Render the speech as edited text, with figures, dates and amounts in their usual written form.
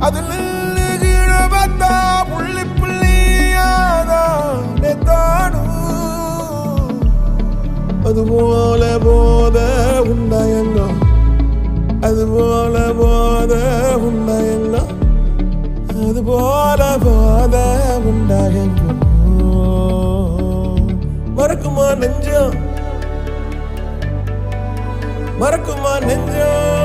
அதில் பார்த்தா புள்ளி புள்ளியாதானே தானும் அதுபோல போத உண்டாயங்கோ அதுபோல போத உண்டாயங்கோ அதுபோல போத உண்டாயங்கோ மறக்குமா நெஞ்சம் மறக்குமா நெஞ்சம்